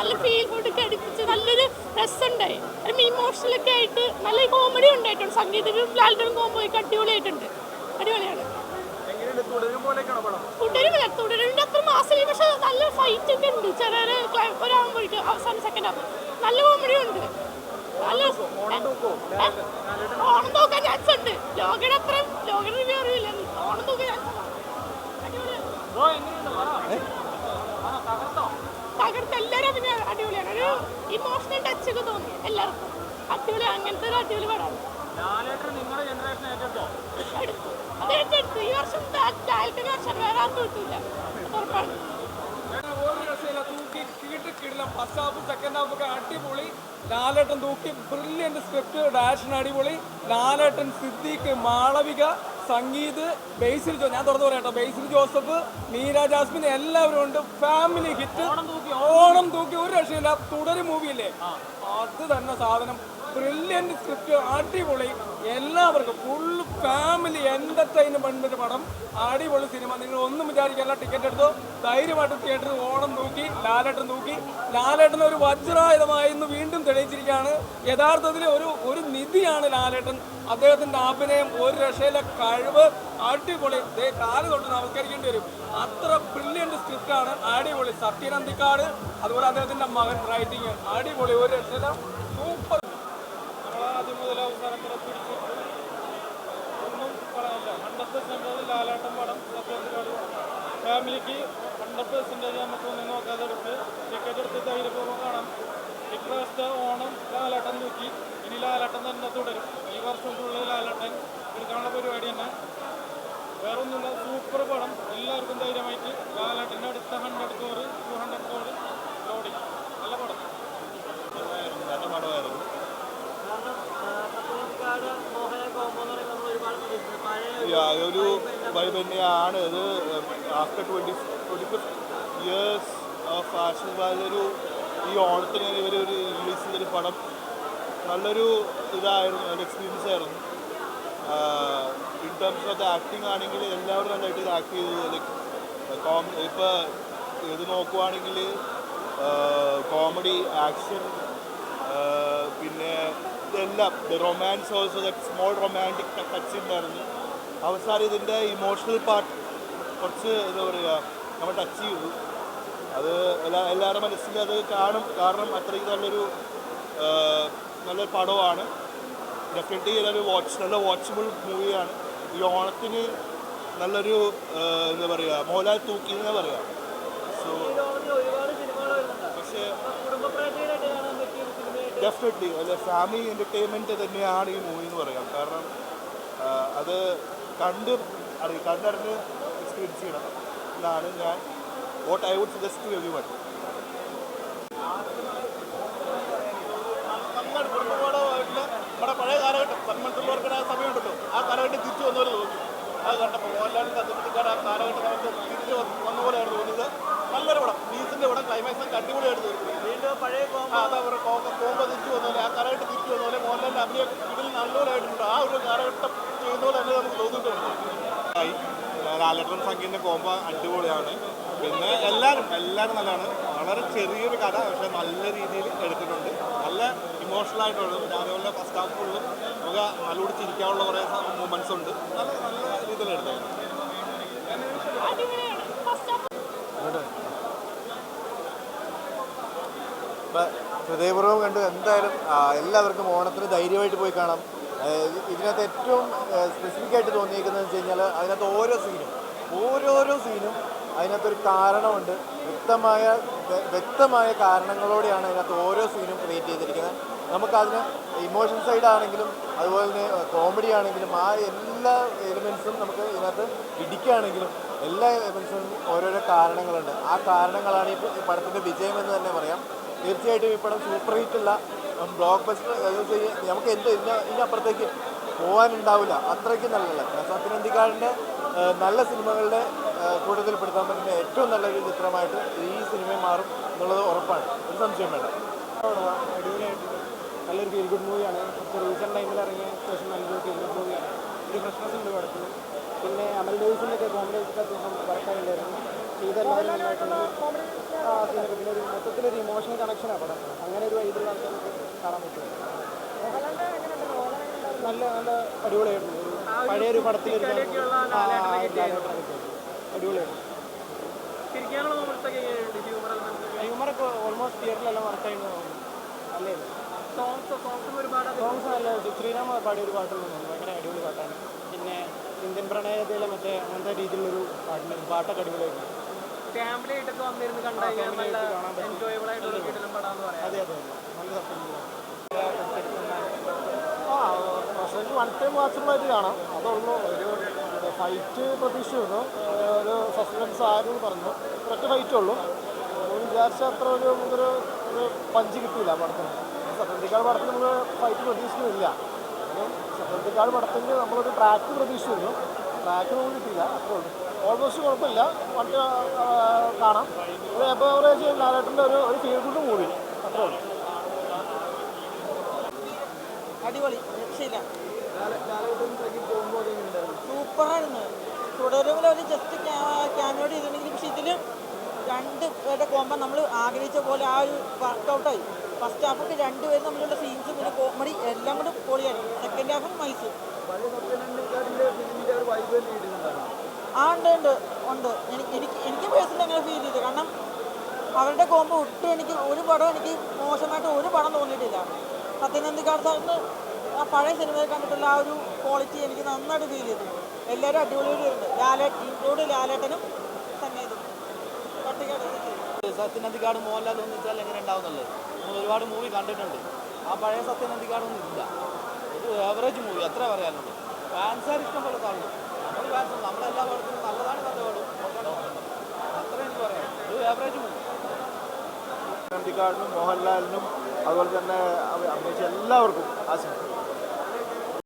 നല്ല ഫീൽ ഗുഡൊക്കെ അടിപ്പിച്ച് നല്ലൊരു രസമുണ്ടായി. ഇമോഷണലൊക്കെ ആയിട്ട് നല്ല കോമഡി ഉണ്ടായിട്ടുണ്ട്. സംഗീതവും ലാലിനും കോമ്പോയൊക്കെ അടിപൊളിയായിട്ടുണ്ട്. അടിപൊളിയാണ്. തുടരുന്ന അത്ര മാസമില്ല, പക്ഷെ നല്ല ഫൈറ്റ് ഒക്കെ ഉണ്ട്. ചെറിയ ഒരാകുമ്പോഴേക്ക് അവസാനം സെക്കൻഡ് ഹാഫ് നല്ല കോമഡി ഉണ്ട്. നല്ല ഓണം നോക്കാൻ ചാൻസ് ഉണ്ട്. ലോകയുടെ അത്രയും ലോകയുടെ റിവ്യൂ അറിയില്ല. ഓണം നോക്കാൻ ചാൻസ് തകർത്ത് എല്ലാവരും പിന്നെ അടിപൊളിയാണ്. ഒരു ഇമോഷണൽ ടച്ച് ഒക്കെ തോന്നി എല്ലാവർക്കും. അടിപൊളി, അങ്ങനത്തെ ഒരു അടിപൊളി പടമാണ്. എടുത്തു ഈ വർഷം വർഷം വേറെ ആർക്കും കിട്ടില്ല, ഉറപ്പാണ്. ഫസ്റ്റ് ഹാഫ് സെക്കൻഡ് ഹാഫ് ഒക്കെ അടിപൊളി. ലാലേട്ടൻ തൂക്കി, ബ്രില്യന്റ് സ്ക്രിപ്റ്റ്, ഡയറക്ഷൻ അടിപൊളി. ലാലേട്ടൻ, സിദ്ദീഖ്, മാളവിക, സംഗീത്, ബേസിൽ ഞാൻ തുറന്നു പറയാട്ടോ, ബേസിൽ ജോസഫ്, മീര ജാസ്മിൻ എല്ലാവരും ഉണ്ട്. Family hit. ഓണം തൂക്കി ഒരു രക്ഷയില്ല. തുടരും മൂവിയില്ലേ, അത് തന്നെ സാധനം. ബ്രില്യന്റ് സ്ക്രിപ്റ്റ്, അടിപൊളി. എല്ലാവർക്കും ഫുൾ ഫാമിലി എന്റർടൈൻമെന്റ് പടം. അടിപൊളി സിനിമ. നിങ്ങൾ ഒന്നും വിചാരിക്കാനുള്ള ടിക്കറ്റ് എടുത്തോ, ധൈര്യമായിട്ട് തിയേറ്ററിൽ ഓണം തൂക്കി. ലാലേട്ടൻ തൂക്കി. ലാലേട്ടൻ ഒരു വജ്രായുധമായി ഇന്ന് വീണ്ടും തെളിയിച്ചിരിക്കുകയാണ്. യഥാർത്ഥത്തിൽ ഒരു നിധിയാണ് ലാലേട്ടൻ. അദ്ദേഹത്തിന്റെ അഭിനയം, ഒരു രക്ഷയിലെ കഴിവ്, അടിപൊളി. കാല് തൊട്ട് നമസ്കരിക്കേണ്ടി വരും, അത്ര ബ്രില്യന്റ് സ്ക്രിപ്റ്റാണ്. അടിപൊളി. സത്യനന്ദിക്കാട്, അതുപോലെ അദ്ദേഹത്തിന്റെ മകൻ റൈറ്റിങ് അടിപൊളി. ഒരു രക്ഷയില, സൂപ്പർ. ആദ്യം മുതൽ അവസാനം വരെ പിടിച്ച് ഒന്നും പറയാനില്ല. 100% ലാലേട്ടൻ പടം, സത്യനന്ദിക്കാട് പടം. ഫാമിലിക്ക് 100% നമുക്ക് ഒന്നും നോക്കാതെ എടുത്ത് ടിക്കറ്റ് എടുത്ത് ധൈര്യപൂർവ്വം കാണാം. ഇപ്രാവശ്യത്തെ ഓണം ലാലേട്ടൻ തൂക്കി. ഇനി ലാലേട്ടൻ തന്നെ തുടരും. ഈ വർഷം ഫുള്ള് ലാലേട്ടൻ എടുക്കാനുള്ള പരിപാടി തന്നെ. വേറെ ഒന്നുമില്ല, സൂപ്പർ പടം. എല്ലാവർക്കും ധൈര്യമായിട്ട് ലാലേട്ടൻ്റെ അടുത്ത 100 crore 200 crore ലോഡിങ്. നല്ല പടം, നല്ല പടമായിരുന്നു. ഒരു വൈബ് തന്നെയാണ് ഇത്. ആഫ്റ്റർ 25 years ഓഫ് ആശീർവാദൊരു ഈ ഓണത്തിന് ഇവർ ഒരു റിലീസ് ചെയ്തൊരു പടം നല്ലൊരു ഇതായിരുന്നു, നല്ല എക്സ്പീരിയൻസ് ആയിരുന്നു. In terms of the acting ആണെങ്കിൽ എല്ലാവരും നല്ലതായിട്ട് ഇത് ആക്ട് ചെയ്തു. ലൈക്ക് ഇപ്പോൾ ഇത് നോക്കുവാണെങ്കിൽ കോമഡി, ആക്ഷൻ, പിന്നെ ഇതെല്ലാം romance, also small romantic touch ഉണ്ടായിരുന്നു. അവസാനം ഇതിൻ്റെ ഇമോഷണൽ പാർട്ട് കുറച്ച് എന്താ പറയുക, നമ്മൾ ടച്ച് ചെയ്തു. അത് എല്ലാവരുടെ മനസ്സിൽ അത് കാണും. കാരണം അത്രയ്ക്ക് നല്ലൊരു പടമാണ്. ഡെഫിനറ്റ്ലി നല്ല വാച്ചബിൾ മൂവിയാണ്. ഈ ഓണത്തിന് നല്ലൊരു എന്താ പറയുക, മോഹൻലാൽ തൂക്കി എന്നാ പറയാം. സോ പക്ഷേ ഡെഫിനറ്റ്ലി അല്ല, ഫാമിലി എൻ്റർടൈൻമെൻറ്റ് തന്നെയാണ് ഈ മൂവി എന്ന് പറയാം. കാരണം അത് കണ്ടറിഞ്ഞ് എക്സ്പീരിയൻസ് ചെയ്യണം എന്നാണ് ഞാൻ what I would suggest to everyone. നമ്മുടെ പഴയ കാലഘട്ടം സന്മനത്തിലുള്ളവർക്കിടെ സമയമുണ്ടല്ലോ, ആ കാലഘട്ടം തിരിച്ചു വന്നപോലെ തോന്നി. അത് കണ്ടപ്പോൾ മോഹൻലാലിൻ്റെ സത്യത്തിക്കാട് ആ കാലഘട്ടം നമുക്ക് തിരിച്ചു വന്ന പോലെയാണ് തോന്നിയത്. നല്ലൊരു പടം, ബീസിൻ്റെ പടം. ക്ലൈമാക്സ് അടിപൊളിയായിട്ട് തോന്നി. വീണ്ടും പഴയ കോമ്പോ തിരിച്ചു വന്ന പോലെ, ആ കാലഘട്ടം തിരിച്ചു വന്ന പോലെ മോഹൻലാലിൻ്റെ അഭിനയം ഇതിൽ നല്ലതായിട്ടുണ്ട്. ആ ഒരു കാലഘട്ടം ചെയ്യുന്ന പോലെ തന്നെ നമുക്ക് തോന്നിയിട്ടുണ്ട്. ലാലേട്ടൻ സംഗീതത്തിൻ്റെ കോമ്പോ അടിപൊളിയാണ്. പിന്നെ എല്ലാവരും നല്ലതാണ്. വളരെ ചെറിയൊരു കഥ, പക്ഷെ നല്ല രീതിയിൽ എടുത്തിട്ടുണ്ട്. നല്ല ഇമോഷണലായിട്ടുള്ളത്. പിന്നെ അതേപോലെ ഫസ്റ്റ് ഹാഫ് ഫുള്ളും നമുക്ക് നല്ലോട് ചിരിക്കാനുള്ള കുറേ മൂമെൻറ്റ്സ് ഉണ്ട്. നല്ല രീതിയിൽ എടുത്തത്. ഹൃദയപൂർവ്വം കണ്ടു. എന്തായാലും എല്ലാവർക്കും ഓണത്തിന് ധൈര്യമായിട്ട് പോയി കാണാം. ഇതിനകത്ത് ഏറ്റവും സ്പെസിഫിക്കായിട്ട് തോന്നിയിരിക്കുന്നതെന്ന് വെച്ച് കഴിഞ്ഞാൽ അതിനകത്ത് ഓരോരോ സീനും അതിനകത്തൊരു കാരണമുണ്ട്. വ്യക്തമായ കാരണങ്ങളോടെയാണ് അതിനകത്ത് ഓരോ സീനും ക്രിയേറ്റ് ചെയ്തിരിക്കുന്നത്. നമുക്കതിന് ഇമോഷൻ സൈഡാണെങ്കിലും അതുപോലെ തന്നെ കോമഡി ആണെങ്കിലും ആ എല്ലാ എലിമെൻസും നമുക്ക് ഇതിനകത്ത് ഇടിക്കുകയാണെങ്കിലും എല്ലാ എലിമെൻസിനും ഓരോരോ കാരണങ്ങളുണ്ട്. ആ കാരണങ്ങളാണ് ഈ പടത്തിൻ്റെ വിജയമെന്ന് തന്നെ പറയാം. തീർച്ചയായിട്ടും ഈ പടം സൂപ്പർ ഹിറ്റുള്ള ബ്ലോക്ക് ബസ്റ്റർ നമുക്ക് ഇതിനപ്പുറത്തേക്ക് പോകാനുണ്ടാവില്ല. അത്രയ്ക്ക് നല്ലതല്ല. സത്യനന്ദിക്കാടിൻ്റെ നല്ല സിനിമകളുടെ കൂട്ടത്തിൽ പെടുത്താൻ പറ്റുന്ന ഏറ്റവും നല്ലൊരു ചിത്രമായിട്ട് ഈ സിനിമ മാറും എന്നുള്ളത് ഉറപ്പാണ്, ഒരു സംശയം വേണ്ട. അടിപൊളിയായിട്ട് നല്ലൊരു ഫീൽ ഗുഡ് മൂവിയാണ്. കുറച്ച് റീസെൻറ്റ് ടൈമിൽ ഇറങ്ങിയ ശേഷം നല്ലൊരു ഫീൽ ഗുഡ് മൂവിയാണ്. ഒരു ഫ്രഷ്നസ് ഉണ്ട് പടത്തിൽ. പിന്നെ അമൽ ഡേവിസിൻ്റെ ഒക്കെ കോമഡി ഒക്കെ അത്യാവശ്യം വർക്കായിട്ടുണ്ടായിരുന്നു. ഇതെല്ലാവരും ആ സീനൊക്കെ പിന്നെ ഒരു മൊത്തത്തിലൊരു ഇമോഷണൽ കണക്ഷനാണ് പടം. അങ്ങനെ ഒരു വൈബിൽ ആൾക്കാർക്ക് കാണാൻ പറ്റും. നല്ല നല്ല അടിപൊളിയായിരുന്നു. ഒരു പഴയൊരു പടത്തിലൊരു അടിപൊളിയായിരുന്നു. ഹ്യൂമറൊക്കെ ഓൾമോസ്റ്റ് തിയേറ്ററിലെല്ലാം വർക്കായിരുന്നു. അല്ലേ സോങ്സ് നല്ല ശ്രീരാമ പാടിയ ഒരു പാട്ടുകൾ ഭയങ്കര അടിപൊളി പാട്ടാണ്. പിന്നെ ഇന്ത്യൻ പ്രണയത്തിലെ മറ്റേ അങ്ങനത്തെ രീതിയിലുള്ളൊരു പാട്ടൊക്കെ അടിപൊളിയായിരുന്നു. ഫാമിലി ആയിട്ടൊക്കെ വന്നിരുന്ന് കണ്ടാൽ എൻജോയബിൾ ആയിട്ടുള്ള അതെ അതെ നല്ല സസ്പെൻസ്. ഫസ്റ്റ് വൺ ടൈം വാച്ചബിളായിട്ട് കാണാം. അതുള്ളൂ. ഒരു ഫൈറ്റ് പ്രതീക്ഷിച്ചിരുന്നു. ഒരു സസ്പെൻസ് ആയിരുന്നു പറഞ്ഞു. ഒറ്റ ഫൈറ്റേ ഉള്ളൂ. വിചാരിച്ച അത്ര നമുക്കൊരു പഞ്ച് കിട്ടിയില്ല പടത്തിന്. സത്യന്തിക്കാട് പടത്തിൽ നമ്മൾ ഫൈറ്റ് പ്രതീക്ഷിക്കുന്നില്ല. സത്യന്തിക്കാട് പടത്തിന് നമ്മളൊരു ട്രാക്ക് പ്രതീക്ഷിച്ചിരുന്നു. ട്രാക്ക് നമുക്ക് കിട്ടിയില്ല. അത്രേ ഉള്ളൂ. ഓൾമോസ്റ്റ് കുഴപ്പമില്ല. മറ്റേ കാണാം. ഒരു എവറേജ് ലാലേട്ടൻ്റെ ഒരു ഫീൽ ഗുഡ് മൂവി. അത്രേ ഉള്ളൂ. അടിപൊളി, രക്ഷയില്ല, സൂപ്പറായിരുന്നു. തുടരുമ്പോൾ ഒരു ജസ്റ്റ് ക്യാമിയോട് ചെയ്തിട്ടുണ്ടെങ്കിൽ പക്ഷേ ഇതിൽ രണ്ട് പേരുടെ കോമ്പോ നമ്മൾ ആഗ്രഹിച്ച പോലെ ആ ഒരു വർക്കൗട്ടായി. ഫസ്റ്റ് ഹാഫൊക്കെ രണ്ടുപേരും തമ്മിലുള്ള സീൻസും പിന്നെ കോമഡി എല്ലാം കൂടെ പൊളിയായി. Second ഹാഫും nice. ആ ഉണ്ട്. എനിക്ക് പേഴ്സണലി അങ്ങനെ ഫീൽ ചെയ്തു. കാരണം അവരുടെ കോമ്പോ ഒട്ടും എനിക്ക് ഒരു പടം എനിക്ക് മോശമായിട്ട് ഒരു പടം തോന്നിയിട്ടില്ല. സത്യനന്ദിക്കാട് സാറിന് ആ പഴയ സിനിമയിൽ കണ്ടിട്ടുള്ള ആ ഒരു ക്വാളിറ്റി എനിക്ക് നന്നായിട്ട് ഫീൽ ചെയ്തു. എല്ലാവരും അടിപൊളിയായിട്ടുണ്ട്. ഇൻക്ലൂഡ് ലാലേട്ടനും സംഗീതം. സത്യനന്ദിക്കാട് മോഹൻലാൽ എന്ന് വെച്ചാൽ എങ്ങനെ ഉണ്ടാവുന്നുള്ളത് നമ്മൾ ഒരുപാട് മൂവി കണ്ടിട്ടുണ്ട്. ആ പഴയ സത്യനന്ദിക്കാടൊന്നും ഇല്ല. ഒരു ആവറേജ് മൂവി അത്ര പറയാനുണ്ട്. ഫാൻസാർ ഇഷ്ടം പോലെ കാണും. നമ്മൾ ഫാൻസ് നമ്മളെല്ലാ പടത്തിനും നല്ലതാണ് നല്ല പാടും അത്ര എനിക്ക് പറയാം. ഒരു ആവറേജ് മൂവി. സത്യനന്ദിക്കാടിനും മോഹൻലാലിനും അതുപോലെ തന്നെ അഭിനയിച്ച എല്ലാവർക്കും ആശംസ.